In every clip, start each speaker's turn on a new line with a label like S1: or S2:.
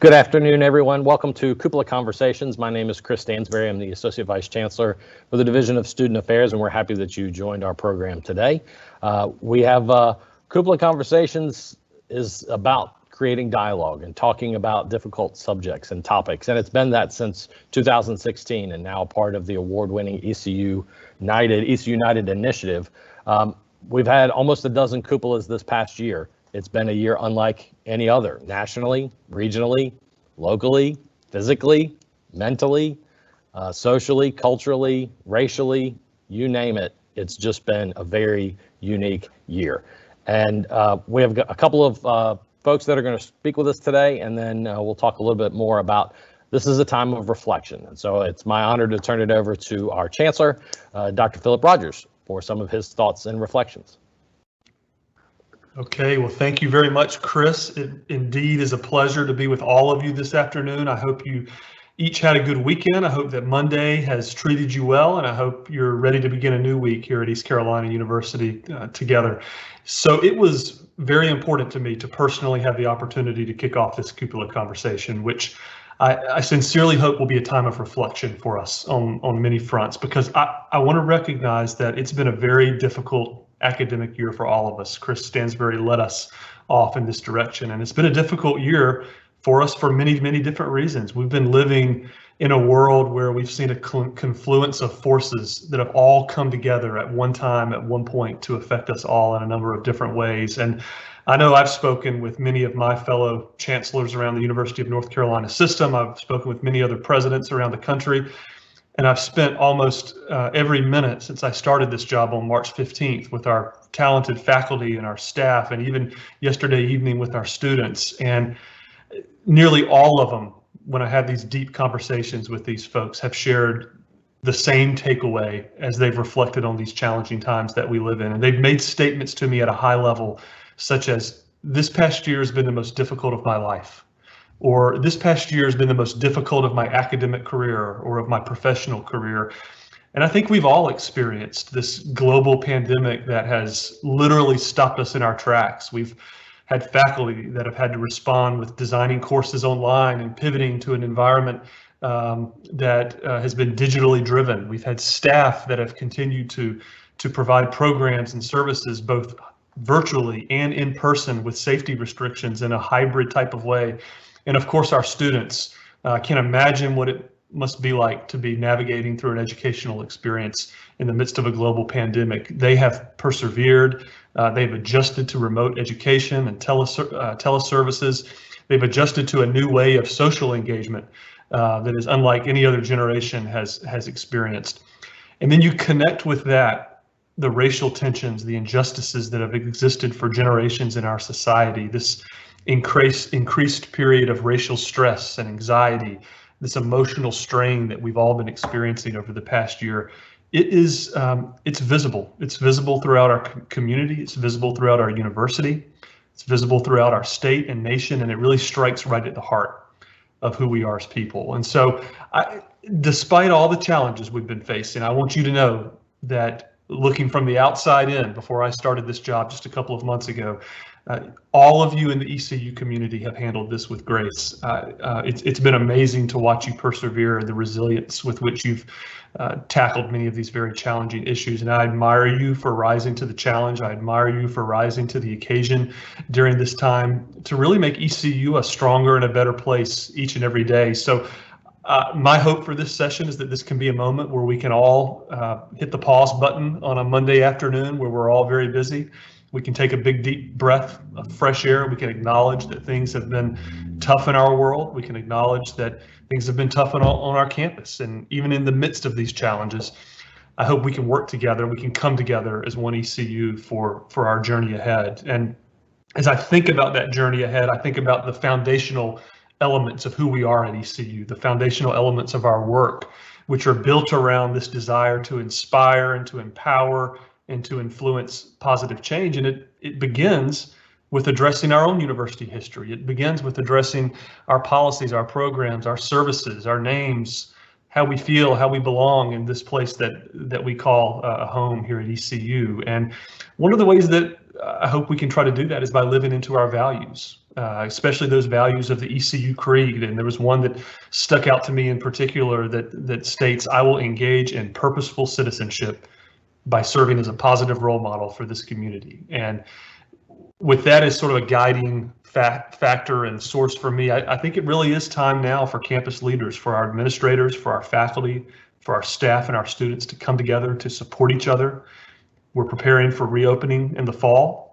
S1: Good afternoon, everyone. Welcome to Cupola Conversations. My name is Chris Stansberry. I'm the Associate Vice Chancellor for the Division of Student Affairs, and we're happy that you joined our program today. We have Cupola Conversations is about creating dialogue and talking about difficult subjects and topics, and it's been that since 2016 and now part of the award-winning ECU United initiative. We've had almost a dozen cupolas this past year. It's been a year unlike any other, nationally, regionally, locally, physically, mentally, socially, culturally, racially, you name it. It's just been a very unique year. And we have a couple of folks that are going to speak with us today, and then we'll talk a little bit more about this is a time of reflection. And so it's my honor to turn it over to our Chancellor, Dr. Philip Rogers, for some of his thoughts and reflections.
S2: Okay, well, thank you very much, Chris. It indeed is a pleasure to be with all of you this afternoon. I hope you each had a good weekend. I hope that Monday has treated you well, and I hope you're ready to begin a new week here at East Carolina University together. So it was very important to me to personally have the opportunity to kick off this Cupola conversation, which I sincerely hope will be a time of reflection for us on many fronts, because I want to recognize that it's been a very difficult academic year for all of us. Chris Stansberry led us off in this direction, and it's been a difficult year for us for many, many different reasons. We've been living in a world where we've seen a confluence of forces that have all come together at one time, at one point, to affect us all in a number of different ways. And I know I've spoken with many of my fellow chancellors around the University of North Carolina system. I've spoken with many other presidents around the country. And I've spent almost every minute since I started this job on March 15th with our talented faculty and our staff, and even yesterday evening with our students. And nearly all of them, when I have these deep conversations with these folks, have shared the same takeaway as they've reflected on these challenging times that we live in. And they've made statements to me at a high level, such as, "This past year has been the most difficult of my life," or "This past year has been the most difficult of my academic career or of my professional career." And I think we've all experienced this global pandemic that has literally stopped us in our tracks. We've had faculty that have had to respond with designing courses online and pivoting to an environment that has been digitally driven. We've had staff that have continued to provide programs and services both virtually and in person with safety restrictions in a hybrid type of way. And of course, our students can imagine what it must be like to be navigating through an educational experience in the midst of a global pandemic. They have persevered. They've adjusted to remote education and teleservices. They've adjusted to a new way of social engagement that is unlike any other generation has experienced. And then you connect with that the racial tensions, the injustices that have existed for generations in our society, this increased period of racial stress and anxiety, this emotional strain that we've all been experiencing over the past year. It's visible. It's visible throughout our community. It's visible throughout our university. It's visible throughout our state and nation, and it really strikes right at the heart of who we are as people. And so, despite all the challenges we've been facing, I want you to know that looking from the outside in, before I started this job just a couple of months ago, all of you in the ECU community have handled this with grace. It's been amazing to watch you persevere, the resilience with which you've tackled many of these very challenging issues. And I admire you for rising to the challenge. I admire you for rising to the occasion during this time to really make ECU a stronger and a better place each and every day. So my hope for this session is that this can be a moment where we can all hit the pause button on a Monday afternoon where we're all very busy. We can take a big, deep breath of fresh air. We can acknowledge that things have been tough in our world. We can acknowledge that things have been tough on our campus. And even in the midst of these challenges, I hope we can work together. We can come together as one ECU for our journey ahead. And as I think about that journey ahead, I think about the foundational elements of who we are at ECU, the foundational elements of our work, which are built around this desire to inspire and to empower and to influence positive change. And it begins with addressing our own university history. It begins with addressing our policies, our programs, our services, our names, how we feel, how we belong in this place that we call a home here at ECU. And one of the ways that I hope we can try to do that is by living into our values. especially those values of the ECU creed. And there was one that stuck out to me in particular that states, "I will engage in purposeful citizenship by serving as a positive role model for this community." And with that as sort of a guiding factor and source for me, I think it really is time now for campus leaders, for our administrators, for our faculty, for our staff and our students to come together to support each other. We're preparing for reopening in the fall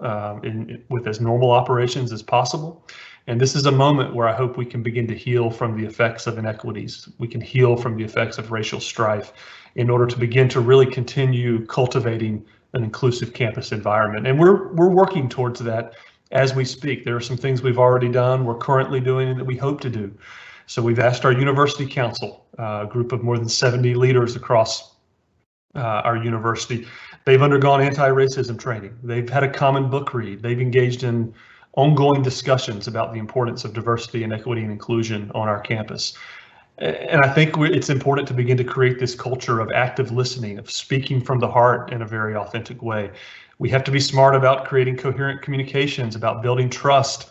S2: with as normal operations as possible. And this is a moment where I hope we can begin to heal from the effects of inequities. We can heal from the effects of racial strife in order to begin to really continue cultivating an inclusive campus environment. And we're working towards that as we speak. There are some things we've already done, we're currently doing, and that we hope to do. So we've asked our university council, a group of more than 70 leaders across our university. They've undergone anti-racism training. They've had a common book read. They've engaged in ongoing discussions about the importance of diversity and equity and inclusion on our campus. And I think it's important to begin to create this culture of active listening, of speaking from the heart in a very authentic way. We have to be smart about creating coherent communications, about building trust,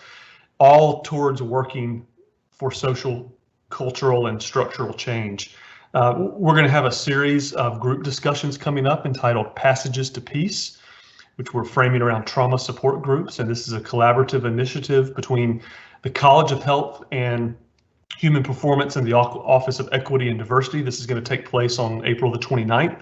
S2: all towards working for social, cultural, and structural change. We're going to have a series of group discussions coming up entitled Passages to Peace, which we're framing around trauma support groups. And this is a collaborative initiative between the College of Health and Human Performance and the Office of Equity and Diversity. This is going to take place on April the 29th.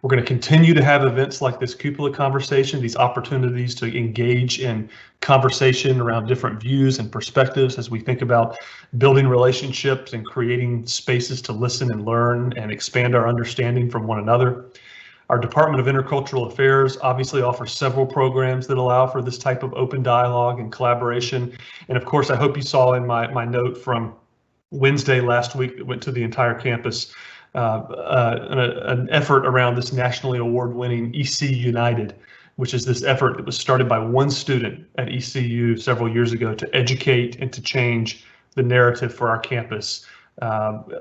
S2: We're going to continue to have events like this Cupola Conversation, these opportunities to engage in conversation around different views and perspectives as we think about building relationships and creating spaces to listen and learn and expand our understanding from one another. Our Department of Intercultural Affairs obviously offers several programs that allow for this type of open dialogue and collaboration. And of course, I hope you saw in my note from Wednesday last week that went to the entire campus, an effort around this nationally award-winning EC United, which is this effort that was started by one student at ECU several years ago to educate and to change the narrative for our campus.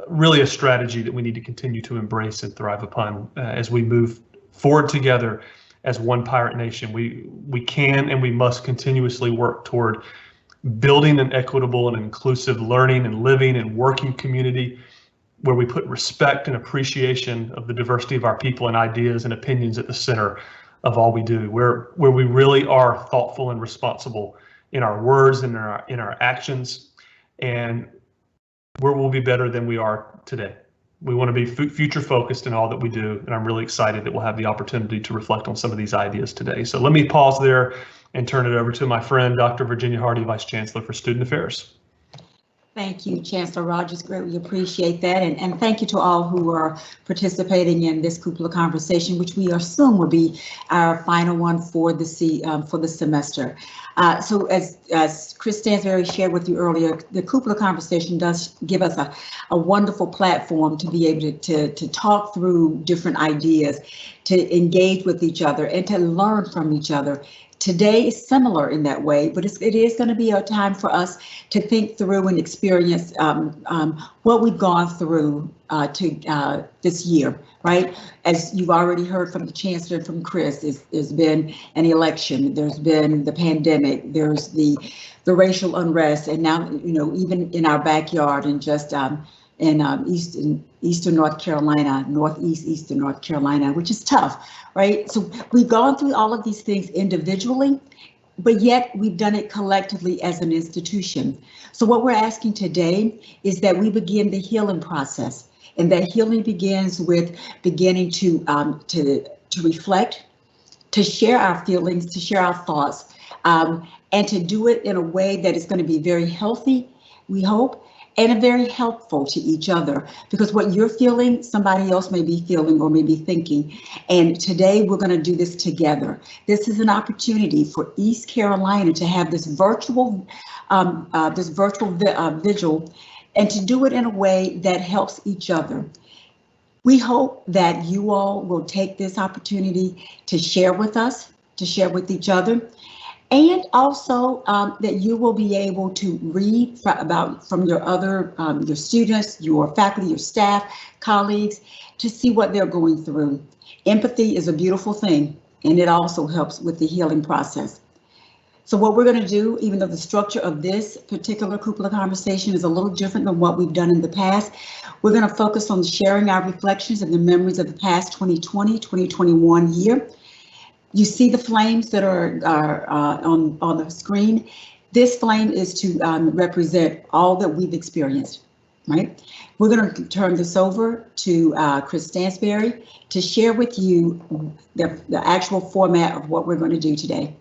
S2: Really a strategy that we need to continue to embrace and thrive upon as we move forward together as one pirate nation. We can and we must continuously work toward building an equitable and inclusive learning and living and working community where we put respect and appreciation of the diversity of our people and ideas and opinions at the center of all we do, where we really are thoughtful and responsible in our words and in our actions, and where we'll be better than we are today. We want to be future focused in all that we do, and I'm really excited that we'll have the opportunity to reflect on some of these ideas today. So let me pause there and turn it over to my friend, Dr. Virginia Hardy, Vice Chancellor for Student Affairs.
S3: Thank you, Chancellor Rogers. Greatly appreciate that. And thank you to all who are participating in this Cupola Conversation, which we assume will be our final one for the semester. So as Chris Stansberry shared with you earlier, the Cupola Conversation does give us a wonderful platform to be able to talk through different ideas, to engage with each other, and to learn from each other. Today is similar in that way, but it is going to be a time for us to think through and experience what we've gone through this year, right? As you've already heard from the Chancellor and from Chris, there's been an election, there's been the pandemic, there's the racial unrest, and now, even in our backyard and just in eastern North Carolina, eastern North Carolina, which is tough, right? So we've gone through all of these things individually, but yet we've done it collectively as an institution. So what we're asking today is that we begin the healing process, and that healing begins with beginning to reflect, to share our feelings, to share our thoughts, and to do it in a way that is going to be very healthy, we hope, and very helpful to each other, because what you're feeling, somebody else may be feeling or may be thinking. And today we're going to do this together. This is an opportunity for East Carolina to have this virtual vigil, and to do it in a way that helps each other. We hope that you all will take this opportunity to share with us, to share with each other, and also that you will be able to read from your students, your faculty, your staff, colleagues, to see what they're going through. Empathy is a beautiful thing, and it also helps with the healing process. So what we're going to do, even though the structure of this particular Cupola conversation is a little different than what we've done in the past, we're going to focus on sharing our reflections and the memories of the past 2020, 2021 year. You see the flames that are on the screen. This flame is to represent all that we've experienced, right? We're going to turn this over to Chris Stansberry to share with you the actual format of what we're going to do today.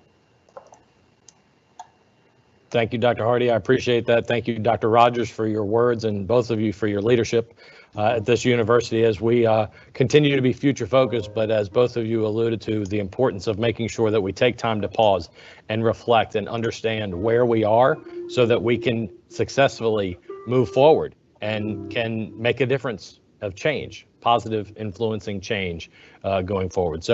S1: Thank you, Dr. Hardy. I appreciate that. Thank you, Dr. Rogers, for your words, and both of you for your leadership at this university as we continue to be future focused, but as both of you alluded to, the importance of making sure that we take time to pause and reflect and understand where we are so that we can successfully move forward and can make a difference of change, positive influencing change going forward.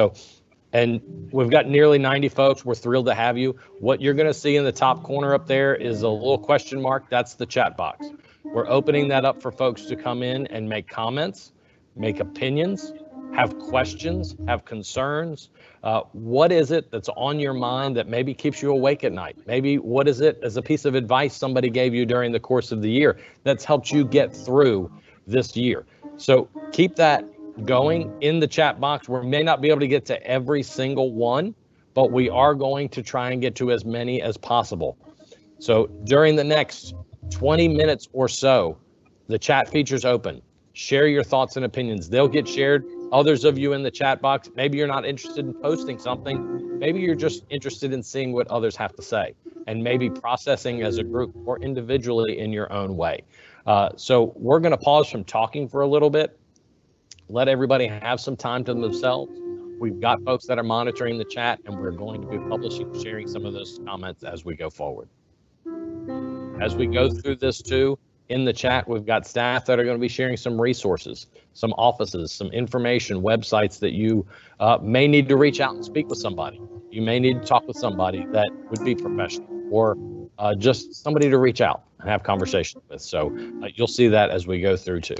S1: And we've got nearly 90 folks. We're thrilled to have you. What you're going to see in the top corner up there is a little question mark. That's the chat box. We're opening that up for folks to come in and make comments, make opinions, have questions, have concerns. What is it that's on your mind that maybe keeps you awake at night? Maybe what is it as a piece of advice somebody gave you during the course of the year that's helped you get through this year? So keep that going in the chat box. We may not be able to get to every single one, but we are going to try and get to as many as possible. So during the next 20 minutes or so, the chat feature's open. Share your thoughts and opinions. They'll get shared. Others of you in the chat box, maybe you're not interested in posting something. Maybe you're just interested in seeing what others have to say and maybe processing as a group or individually in your own way. So we're going to pause from talking for a little bit. Let everybody have some time to themselves. We've got folks that are monitoring the chat, and we're going to be publishing, sharing some of those comments as we go forward. As we go through this too, in the chat, we've got staff that are going to be sharing some resources, some offices, some information, websites that you may need to reach out and speak with somebody. You may need to talk with somebody that would be professional or just somebody to reach out and have conversations with. So you'll see that as we go through too.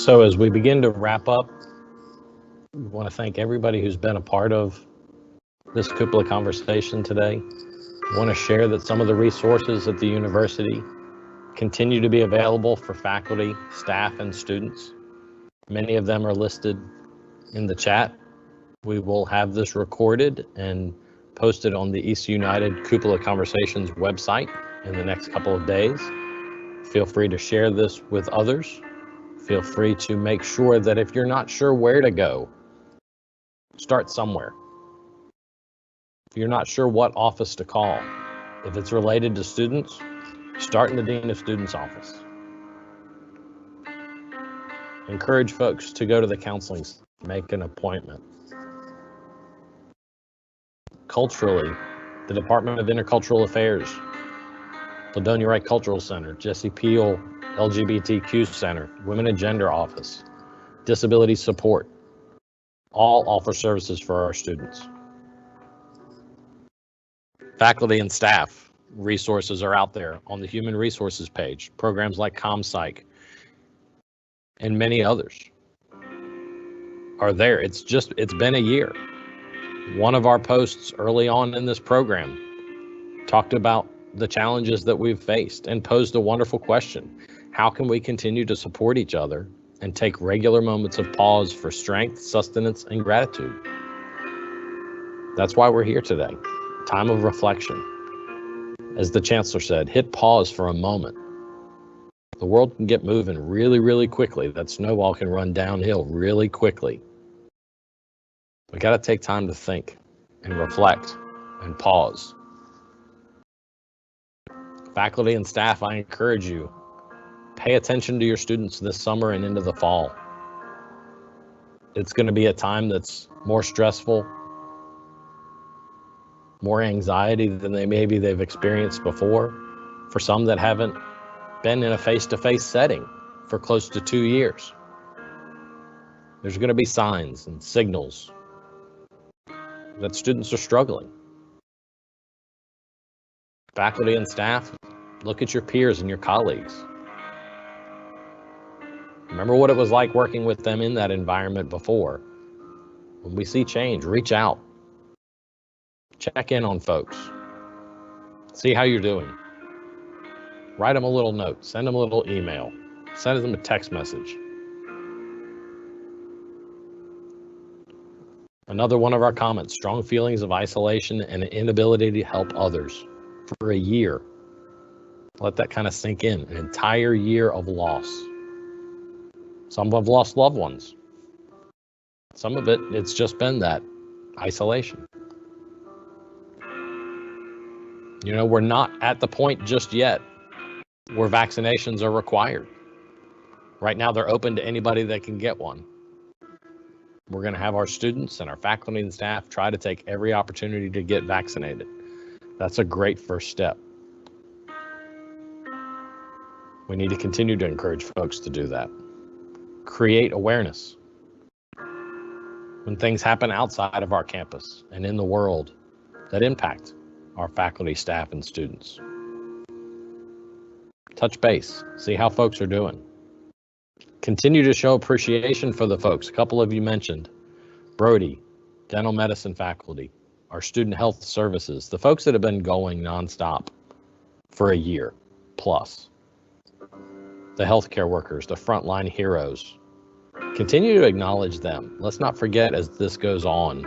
S1: So as we begin to wrap up, we want to thank everybody who's been a part of this Cupola conversation today. I want to share that some of the resources at the university continue to be available for faculty, staff, and students. Many of them are listed in the chat. We will have this recorded and posted on the ECU United Cupola Conversations website in the next couple of days. Feel free to share this with others. Feel free to make sure that if you're not sure where to go, start somewhere. If you're not sure what office to call, if it's related to students, start in the Dean of Students office. Encourage folks to go to the counseling center, make an appointment. Culturally, the Department of Intercultural Affairs, Ladonia Wright Cultural Center, Jesse Peel LGBTQ Center, Women and Gender Office, Disability Support, all offer services for our students. Faculty and staff resources are out there on the Human Resources page, programs like ComPsych and many others are there. It's been a year. One of our posts early on in this program talked about the challenges that we've faced and posed a wonderful question. How can we continue to support each other and take regular moments of pause for strength, sustenance, and gratitude? That's why we're here today. Time of reflection. As the Chancellor said, hit pause for a moment. The world can get moving really, really quickly. That snowball can run downhill really quickly. We got to take time to think and reflect and pause. Faculty and staff, I encourage you, pay attention to your students this summer and into the fall. It's going to be a time that's more stressful, more anxiety than they've experienced before. For some that haven't been in a face-to-face setting for close to 2 years. There's going to be signs and signals that students are struggling. Faculty and staff, look at your peers and your colleagues. Remember what it was like working with them in that environment before. When we see change, reach out. Check in on folks. See how you're doing. Write them a little note, send them a little email, send them a text message. Another one of our comments, strong feelings of isolation and an inability to help others for a year. Let that kind of sink in, an entire year of loss. Some have lost loved ones. Some of it's just been that isolation. You know, we're not at the point just yet where vaccinations are required. Right now, they're open to anybody that can get one. We're going to have our students and our faculty and staff try to take every opportunity to get vaccinated. That's a great first step. We need to continue to encourage folks to do that. Create awareness. When things happen outside of our campus and in the world that impact our faculty, staff, and students. Touch base, see how folks are doing. Continue to show appreciation for the folks. A couple of you mentioned Brody, dental medicine faculty, our student health services, the folks that have been going nonstop for a year plus. The healthcare workers, the frontline heroes. Continue to acknowledge them. Let's not forget as this goes on,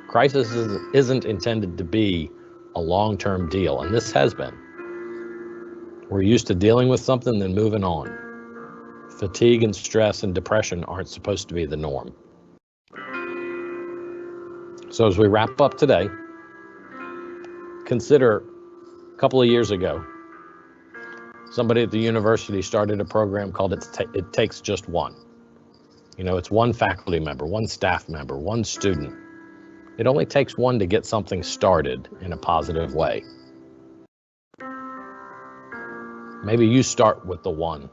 S1: crisis isn't intended to be a long-term deal, and this has been. We're used to dealing with something, then moving on. Fatigue and stress and depression aren't supposed to be the norm. So as we wrap up today, consider a couple of years ago, somebody at the university started a program called It Takes Just One. You know, it's one faculty member, one staff member, one student. It only takes one to get something started in a positive way. Maybe you start with the one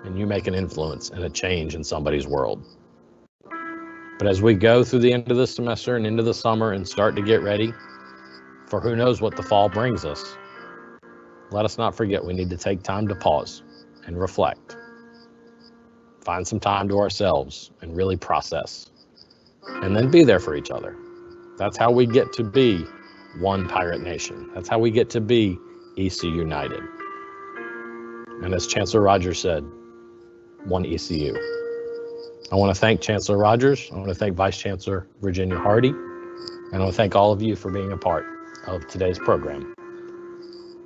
S1: and you make an influence and a change in somebody's world. But as we go through the end of the semester and into the summer and start to get ready for who knows what the fall brings us, let us not forget we need to take time to pause and reflect. Find some time to ourselves and really process. And then be there for each other. That's how we get to be one Pirate Nation. That's how we get to be ECU United. And as Chancellor Rogers said, one ECU. I want to thank Chancellor Rogers. I want to thank Vice Chancellor Virginia Hardy. And I want to thank all of you for being a part of today's program.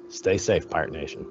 S1: Stay safe, Pirate Nation.